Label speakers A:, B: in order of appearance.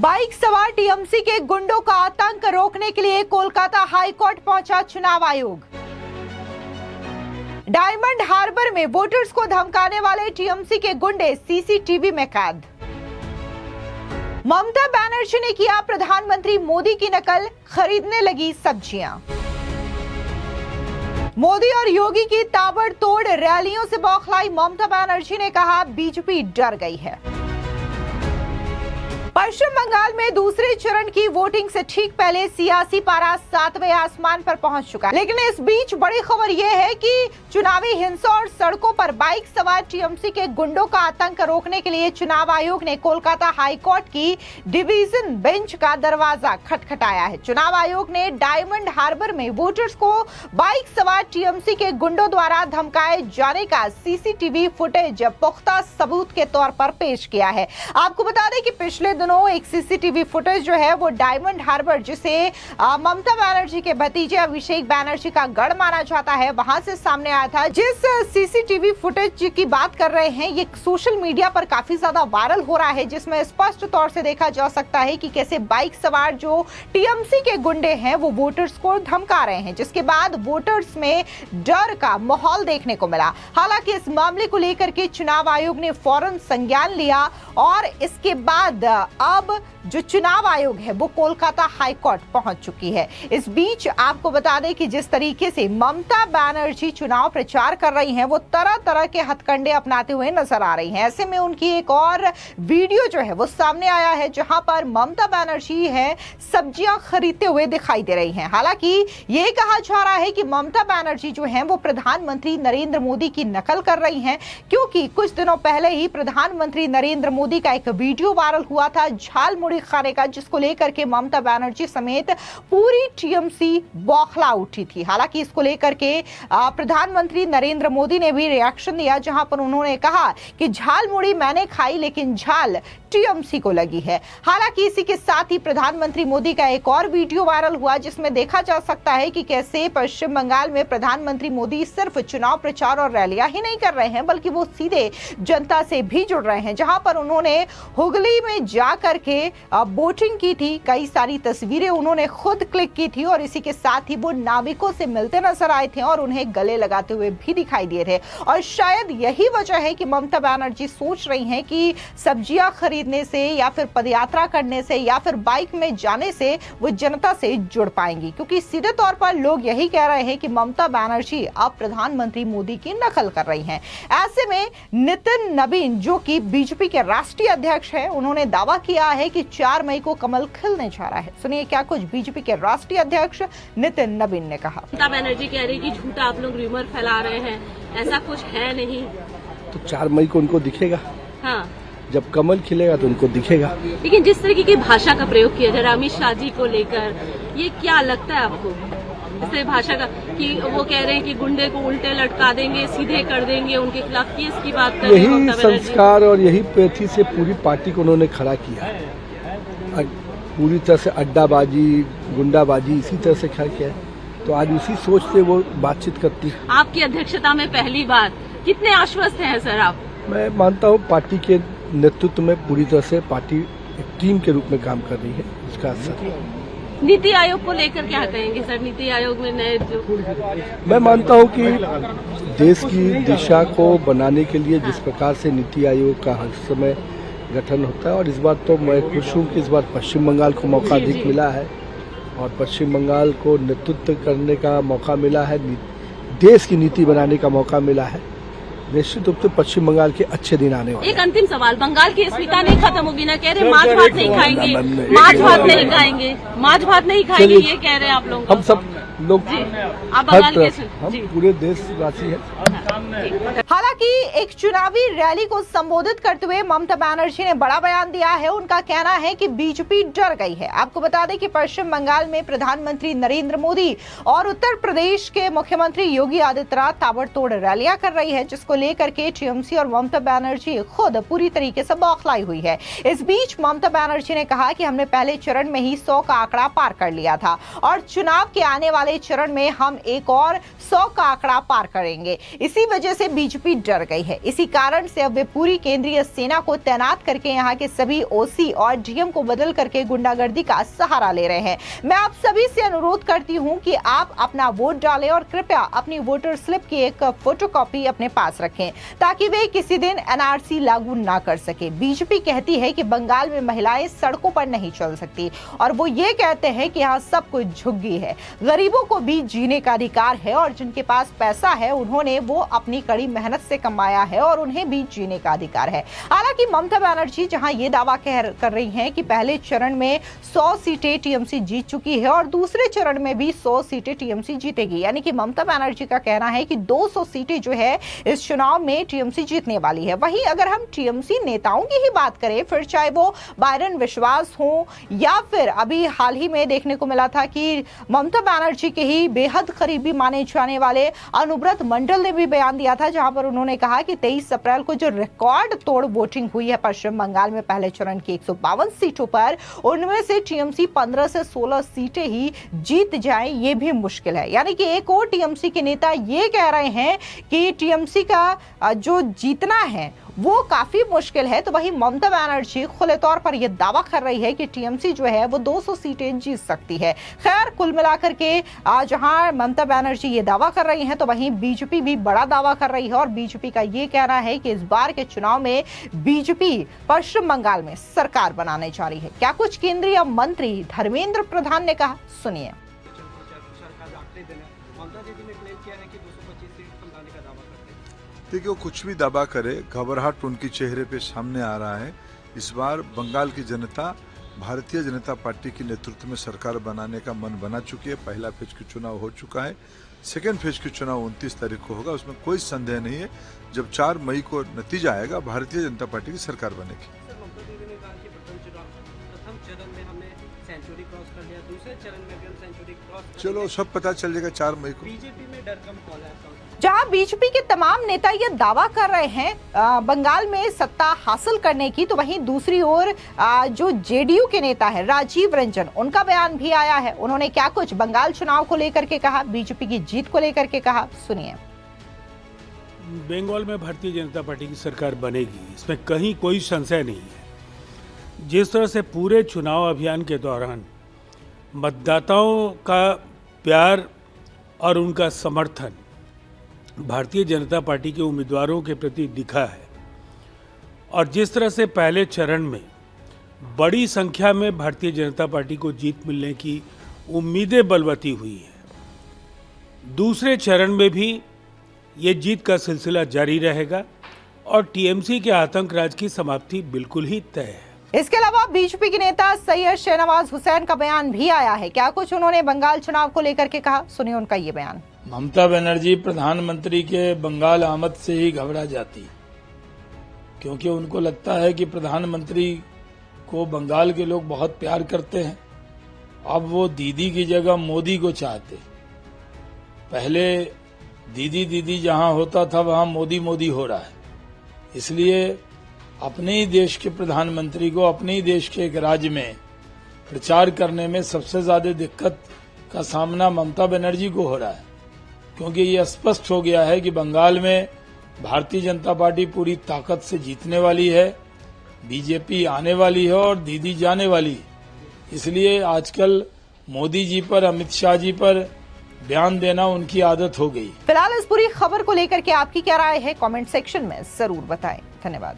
A: Bike सवार TMC के गुंडों का आतंक रोकने के लिए कोलकाता हाई कोर्ट पहुंचा चुनाव आयोग। डायमंड हार्बर में वोटर्स को धमकाने वाले टीएमसी के गुंडे सीसीटीवी में कैद। ममता बनर्जी ने किया प्रधानमंत्री मोदी की नकल, खरीदने लगी सब्जियां। मोदी और योगी की ताबड़तोड़ रैलियों से बौखलाई ममता बनर्जी ने कहा बीजेपी डर गई है। पश्चिम बंगाल में दूसरे चरण की वोटिंग से ठीक पहले सियासी पारा 7वें आसमान पर पहुंच चुका है। लेकिन इस बीच बड़ी खबर यह है कि चुनावी हिंसा और सड़कों पर बाइक सवार टीएमसी के गुंडों का आतंक रोकने के लिए चुनाव आयोग ने कोलकाता हाई कोर्ट की डिवीजन बेंच का दरवाजा खटखटाया है। चुनाव आयोग ने डायमंड हार्बर में वोटर्स को बाइक सवार टीएमसी के गुंडों द्वारा धमकाए जाने का सीसीटीवी फुटेज पुख्ता सबूत के तौर पर पेश किया है। आपको बता दें कि पिछले दिनों एक सीसीटीवी फुटेज जो है वो डायमंड हार्बर, जिसे ममता बनर्जी के भतीजे अभिषेक बनर्जी का गढ़ माना जाता है, वहां से सामने आया था। जिस सीसीटीवी फुटेज की बात कर रहे हैं ये सोशल मीडिया पर काफी ज्यादा वायरल हो रहा है, जिसमें स्पष्ट तौर से देखा जा सकता है कि कैसे बाइक सवार जो टीएमसी के गुंडे हैं वो वोटर्स को धमका रहे हैं, जिसके बाद वोटर्स में डर का माहौल देखने को मिला। हालांकि इस मामले को लेकर के चुनाव आयोग ने फौरन संज्ञान लिया और इसके बाद अब जो चुनाव आयोग है वो कोलकाता हाई कोर्ट पहुंच चुकी है। इस बीच आपको बता दें कि जिस तरीके से ममता बनर्जी चुनाव प्रचार कर रही हैं वो तरह तरह के हथकंडे अपनाते हुए नजर आ रही हैं। ऐसे में उनकी एक और वीडियो जो है वो सामने आया है जहां पर ममता बनर्जी है सब्जियां खरीदते हुए दिखाई दे रही हैं। हालांकि ये कहा जा रहा है कि ममता बनर्जी जो है वो प्रधानमंत्री नरेंद्र मोदी की नकल कर रही हैं, क्योंकि कुछ दिनों पहले ही प्रधानमंत्री नरेंद्र मोदी का एक वीडियो वायरल हुआ था झाल मुड़ी खाने का, जिसको लेकर के ममता बनर्जी समेत पूरी टीएमसी बौखला उठी थी। हालांकि इसको लेकर के प्रधानमंत्री नरेंद्र मोदी ने भी रिएक्शन दिया, जहां पर उन्होंने कहा कि झाल मुड़ी मैंने खाई लेकिन झाल टीएमसी को लगी है। हालांकि इसी के साथ ही प्रधानमंत्री मोदी का एक और वीडियो वायरल हुआ जिसमें देखा जा सकता है कि कैसे पश्चिम बंगाल में प्रधानमंत्री मोदी सिर्फ चुनाव प्रचार और रैलियां ही नहीं कर रहे हैं बल्कि वो सीधे जनता से भी जुड़ रहे हैं, जहां पर उन्होंने हुगली में जा करके वोटिंग की थी। कई सारी तस्वीरें उन्होंने खुद क्लिक की थी और इसी के साथ ही वो नाविकों से मिलते नजर आए थे और उन्हें गले लगाते हुए भी दिखाई दिए थे। और शायद यही वजह है कि ममता बनर्जी सोच रही हैं कि सब्जियां खरीदने से या फिर पदयात्रा करने से या फिर बाइक में जाने से वो जनता से जुड़ पाएंगी, क्योंकि सीधे तौर पर लोग यही कह रहे हैं कि ममता बनर्जी अब प्रधानमंत्री मोदी की नकल कर रही हैं। ऐसे में नितिन नवीन जो कि बीजेपी के राष्ट्रीय अध्यक्ष हैं, उन्होंने दावा किया है कि 4 मई को कमल खिलने जा रहा है। सुनिए क्या कुछ बीजेपी के राष्ट्रीय अध्यक्ष नितिन नवीन ने कहा।
B: ममता बनर्जी कह रही कि झूठा आप लोग र्यूमर फैला रहे हैं, ऐसा कुछ है नहीं।
C: तो 4 मई को उनको दिखेगा।
B: हाँ,
C: जब कमल खिलेगा तो उनको दिखेगा।
B: लेकिन जिस तरीके की भाषा का प्रयोग किया जा रहा है अमित शाह जी को लेकर, ये क्या लगता है आपको? इस भाषा का कि वो कह रहे हैं कि गुंडे को उल्टे लटका देंगे, सीधे कर देंगे, उनके खिलाफ केस की बात कर रहे हैं।
C: यही संस्कार और यही पैथी से पूरी पार्टी को उन्होंने खड़ा किया, पूरी तरह से अड्डाबाजी गुंडाबाजी इसी तरह से खड़ा किया है। तो आज उसी सोच से वो बातचीत करती है।
B: आपकी अध्यक्षता में पहली बार कितने आश्वस्त हैं सर आप?
C: मैं मानता हूँ पार्टी के नेतृत्व में पूरी तरह से पार्टी एक टीम के रूप में काम कर रही है। उसका असर
B: नीति आयोग को लेकर क्या कहेंगे सर? नीति आयोग में नए जो
C: मैं मानता हूं कि देश की दिशा को बनाने के लिए जिस प्रकार से नीति आयोग का हर समय गठन होता है, और इस बार तो मैं खुश हूं कि इस बार पश्चिम बंगाल को मौका अधिक मिला है और पश्चिम बंगाल को नेतृत्व करने का मौका मिला है, देश की नीति बनाने का मौका मिला है। निश्चित रूप से पश्चिम बंगाल के अच्छे दिन आने वाले।
B: एक अंतिम सवाल, बंगाल की अस्मिता नहीं खत्म होगी ना? कह रहे माछ भात नहीं खाएंगे, माछ भात नहीं खाएंगे, माछ भात नहीं खाएंगे, ये कह रहे हैं आप लोग।
C: हम सब लोग
B: आप बंगाल के
C: हम पूरे देशवासी हैं।
A: हालांकि एक चुनावी रैली को संबोधित करते हुए ममता बनर्जी ने बड़ा बयान दिया है। उनका कहना है कि बीजेपी डर गई है। आपको बता दें कि पश्चिम बंगाल में प्रधानमंत्री नरेंद्र मोदी और उत्तर प्रदेश के मुख्यमंत्री योगी आदित्यनाथ ताबड़तोड़ रैलियां कर रही है, जिसको लेकर के टीएमसी और ममता बनर्जी खुद पूरी तरीके से बौखलाई हुई है। इस बीच ममता बनर्जी ने कहा कि हमने पहले चरण में ही 100 का आंकड़ा पार कर लिया था और चुनाव के आने वाले चरण में हम एक और 100 का आंकड़ा पार करेंगे। इसी वजह वजह से बीजेपी डर गई है। इसी कारण से अब वे पूरी केंद्रीय सेना को तैनात करके यहाँ के सभी ओसी और डीएम को बदल करके गुंडागर्दी का सहारा ले रहे हैं। मैं आप सभी से अनुरोध करती हूँ कि आप अपना वोट डालें और कृपया अपनी वोटर स्लिप की एक फोटोकॉपी अपने पास रखें ताकि वे किसी दिन एनआरसी लागू ना कर सके। बीजेपी कहती है कि बंगाल में महिलाएं सड़कों पर नहीं चल सकती और वो ये कहते हैं कि यहाँ सब कुछ झुग्गी है। गरीबों को भी जीने का अधिकार है और जिनके पास पैसा है उन्होंने वो अपनी कड़ी मेहनत से कमाया है और उन्हें भी जीने का अधिकार है। हालांकि ममता बनर्जी जहां ये दावा कर रही हैं कि पहले चरण में 100 सीटें टीएमसी जीत चुकी है और दूसरे चरण में भी 100 सीटें टीएमसी जीतेगी, यानी कि ममता बनर्जी का कहना है कि 200 सीटें जो है इस चुनाव में टीएमसी जीतने वाली है। वहीं अगर हम टीएमसी नेताओं की ही बात करें, फिर चाहे वो बायरन विश्वास हो या फिर अभी हाल ही में देखने को मिला था कि ममता बनर्जी के ही बेहद करीबी माने जाने वाले अनुव्रत मंडल ने भी बयान दिया था, जहां पर उन्होंने कहा कि 23 अप्रैल को जो रिकॉर्ड तोड़ वोटिंग हुई है पश्चिम बंगाल में पहले चरण की 152 सीटों पर, उनमें से टीएमसी 15 से 16 सीटें ही जीत जाए ये भी मुश्किल है। यानी कि एक और टीएमसी के नेता ये कह रहे हैं कि टीएमसी का जो जीतना है वो काफी मुश्किल है, तो वहीं ममता बनर्जी खुले तौर पर यह दावा कर रही है कि टीएमसी जो है वो 200 सीटें जीत सकती है। खैर, कुल मिलाकर के जहां ममता बनर्जी ये दावा कर रही हैं तो वहीं बीजेपी भी बड़ा दावा कर रही है और बीजेपी का ये कहना है कि इस बार के चुनाव में बीजेपी पश्चिम बंगाल में सरकार बनाने जा रही है। क्या कुछ केंद्रीय मंत्री धर्मेंद्र प्रधान ने कहा, सुनिए।
D: देखिए, वो कुछ भी दावा करे, घबराहट उनके चेहरे पे सामने आ रहा है। इस बार बंगाल की जनता भारतीय जनता पार्टी के नेतृत्व में सरकार बनाने का मन बना चुकी है। पहला फेज का चुनाव हो चुका है, सेकेंड फेज का चुनाव 29 तारीख को होगा, उसमें कोई संदेह नहीं है। जब 4 मई को नतीजा आएगा, भारतीय जनता पार्टी की सरकार बनेगी। चलो सब पता चल जाएगा 4 मई को।
E: बीजेपी में डर कम कॉल है।
A: जहां बीजेपी के तमाम नेता ये दावा कर रहे हैं बंगाल में सत्ता हासिल करने की, तो वहीं दूसरी ओर जो जेडीयू के नेता है राजीव रंजन, उनका बयान भी आया है। उन्होंने क्या कुछ बंगाल चुनाव को लेकर के कहा, बीजेपी की जीत को लेकर के कहा, सुनिए।
F: बंगाल में भारतीय जनता पार्टी की सरकार बनेगी, इसमें कहीं कोई संशय नहीं है। जिस तरह से पूरे चुनाव अभियान के दौरान मतदाताओं का प्यार और उनका समर्थन भारतीय जनता पार्टी के उम्मीदवारों के प्रति दिखा है और जिस तरह से पहले चरण में बड़ी संख्या में भारतीय जनता पार्टी को जीत मिलने की उम्मीदें बलवती हुई हैं, दूसरे चरण में भी ये जीत का सिलसिला जारी रहेगा और टीएमसी के आतंक राज की समाप्ति बिल्कुल ही तय है।
A: इसके अलावा बीजेपी के नेता सैयद शहनवाज हुसैन का बयान भी आया है। क्या कुछ उन्होंने बंगाल चुनाव को लेकर के कहा, सुनिए उनका ये बयान।
G: ममता बनर्जी प्रधानमंत्री के बंगाल आमद से ही घबरा जाती, क्योंकि उनको लगता है कि प्रधानमंत्री को बंगाल के लोग बहुत प्यार करते हैं। अब वो दीदी की जगह मोदी को चाहते। पहले दीदी दीदी जहां होता था वहां मोदी मोदी हो रहा है। इसलिए अपने ही देश के प्रधानमंत्री को अपने ही देश के एक राज्य में प्रचार करने में सबसे ज्यादा दिक्कत का सामना ममता बनर्जी को हो रहा है, क्योंकि ये स्पष्ट हो गया है कि बंगाल में भारतीय जनता पार्टी पूरी ताकत से जीतने वाली है, बीजेपी आने वाली है और दीदी जाने वाली है। इसलिए आजकल मोदी जी पर, अमित शाह जी पर बयान देना उनकी आदत हो गई।
A: फिलहाल इस पूरी खबर को लेकर के आपकी क्या राय है, कमेंट सेक्शन में जरूर बताएं। धन्यवाद।